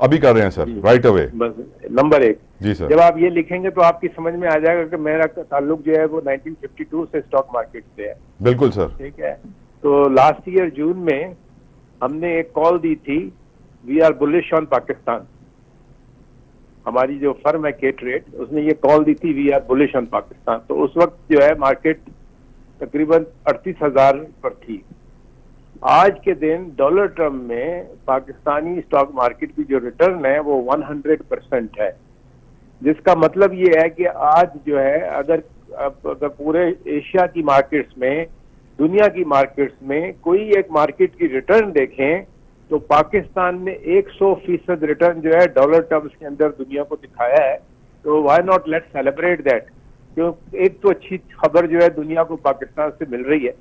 अभी कर रहे हैं सर, राइट अवे। बस नंबर 1 जी सर। जब आप ये लिखेंगे तो आपकी समझ में आ जाएगा कि मेरा ताल्लुक जो है वो 1952 से स्टॉक मार्केट से है। बिल्कुल सर। ठीक है, तो लास्ट ईयर जून में हमने एक कॉल दी थी, we are bullish on Pakistan. हमारी जो फर्म है K-Trade, उसने ये कॉल दी थी, we are bullish on Pakistan. तो उस वक्त जो है मार्केट तकरीबन 38,000 पर थी। आज के दिन डॉलर टर्म में पाकिस्तानी स्टॉक मार्केट की जो रिटर्न है वो 100% है, जिसका मतलब ये है कि आज जो है अगर पूरे एशिया की मार्केट्स में, दुनिया की मार्केट्स में कोई एक मार्केट की रिटर्न देखें तो पाकिस्तान ने 100% रिटर्न जो है डॉलर टर्म्स के अंदर दुनिया को दिखाया है। तो why not let's celebrate that. क्यों, एक तो अच्छी खबर जो है दुनिया को पाकिस्तान से मिल रही है,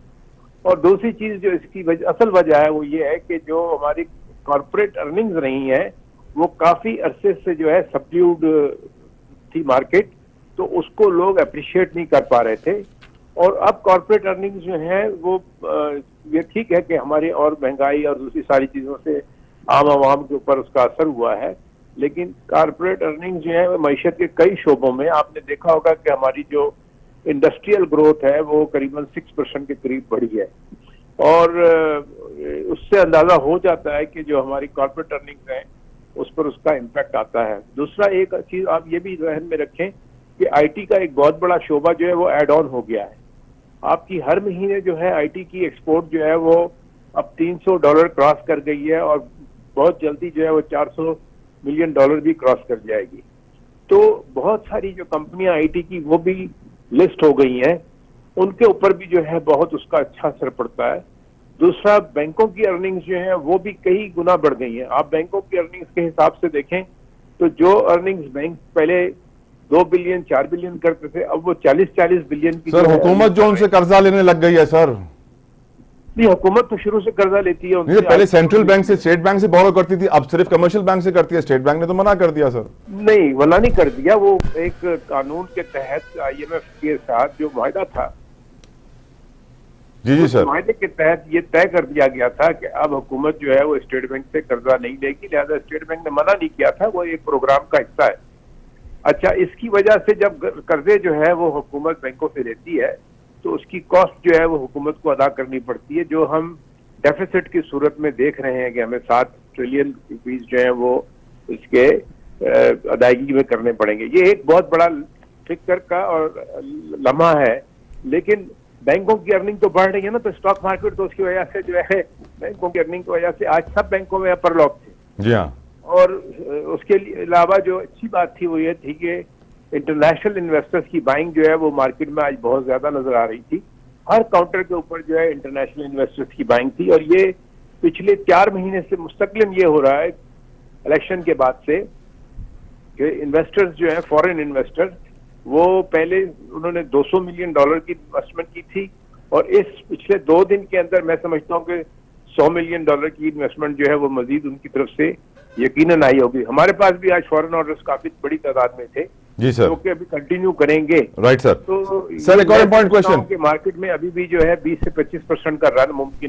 और दूसरी चीज जो इसकी असल वजह है वो ये है कि जो हमारी कॉर्पोरेट अर्निंग्स रही हैं वो काफी अरसे से जो है सबड्यूड थी मार्केट, तो उसको लोग अप्रिशिएट नहीं कर पा रहे थे। और अब कॉर्पोरेट अर्निंग्स जो है वो ये ठीक है कि हमारी और महंगाई और दूसरी सारी चीजों से आम आवाम के ऊपर उसका असर हुआ है, लेकिन कॉर्पोरेट अर्निंग्स जो है मैशत के कई शोबों में आपने देखा होगा कि हमारी जो इंडस्ट्रियल ग्रोथ है वो करीबन 6% के करीब बढ़ी है, और उससे अंदाजा हो जाता है कि जो हमारी कॉर्पोरेट अर्निंग्स हैं उस पर उसका इम्पैक्ट आता है। दूसरा एक चीज आप ये भी ध्यान में रखें कि आईटी का एक बहुत बड़ा शोबा जो है वो एड ऑन हो गया है। आपकी हर महीने जो है आईटी की एक्सपोर्ट जो है वो अब $300 क्रॉस कर गई है, और बहुत जल्दी जो है वो $400 मिलियन भी क्रॉस कर जाएगी। तो बहुत सारी जो कंपनियां आईटी की वो भी लिस्ट हो गई हैं, उनके ऊपर भी जो है बहुत उसका अच्छा असर पड़ता है। दूसरा, बैंकों की अर्निंग्स जो है वो भी कई गुना बढ़ गई हैं। आप बैंकों की अर्निंग्स के हिसाब से देखें तो जो अर्निंग्स बैंक पहले 2 बिलियन 4 बिलियन करते थे, अब वो 40-40 बिलियन की। सर हुकूमत जो उनसे कर्जा लेने लग गई है सर। नहीं, हुकूमत तो शुरू से कर्जा लेती है नहीं, पहले सेंट्रल बैंक से, स्टेट बैंक से बोरो करती थी, अब सिर्फ कमर्शियल बैंक से करती है। स्टेट बैंक ने तो मना कर दिया सर। नहीं, मना नहीं कर दिया, वो एक कानून के तहत IMF के साथ जो मुआहदा था, जी सर, मुआहदे के तहत ये तय कर दिया गया था कि अब हुकूमत जो है वो स्टेट बैंक से कर्जा नहीं लेगी, लिहाजा स्टेट बैंक ने मना नहीं किया था, वो एक प्रोग्राम का हिस्सा है। अच्छा, इसकी वजह से जब कर्जे जो है वो हुकूमत बैंकों से लेती है तो उसकी कॉस्ट जो है वो हुकूमत को अदा करनी पड़ती है, जो हम डेफिसिट की सूरत में देख रहे हैं कि हमें 7 ट्रिलियन रुपीज जो है वो इसके अदायगी में करने पड़ेंगे। ये एक बहुत बड़ा फिक्र का और लम्हा है, लेकिन बैंकों की अर्निंग तो बढ़ रही है ना, तो स्टॉक मार्केट तो उसकी वजह से जो है बैंकों की अर्निंग की वजह से आज सब बैंकों में अपर लॉक थे। जी हाँ। और उसके अलावा जो अच्छी बात थी वो ये थी कि इंटरनेशनल इन्वेस्टर्स की बाइंग जो है वो मार्केट में आज बहुत ज्यादा नजर आ रही थी। हर काउंटर के ऊपर जो है इंटरनेशनल इन्वेस्टर्स की बाइंग थी, और ये पिछले 4 महीने से मुस्तकिलन ये हो रहा है इलेक्शन के बाद से कि इन्वेस्टर्स जो है, फॉरेन इन्वेस्टर्स, वो पहले उन्होंने $200 मिलियन की इन्वेस्टमेंट की थी, और इस पिछले 2 दिन के अंदर मैं समझता हूँ कि $100 मिलियन की इन्वेस्टमेंट जो है वो मजीद उनकी तरफ से यकीनन आई होगी। हमारे पास भी आज फॉरेन ऑर्डर्स काफी बड़ी तादाद में थे, जी सर, जो कि अभी कंटिन्यू करेंगे। Right sir. तो सर एक और इम्पोर्टेंट क्वेश्चन, के मार्केट में अभी भी जो है 20 से 25% का रन मुमकिन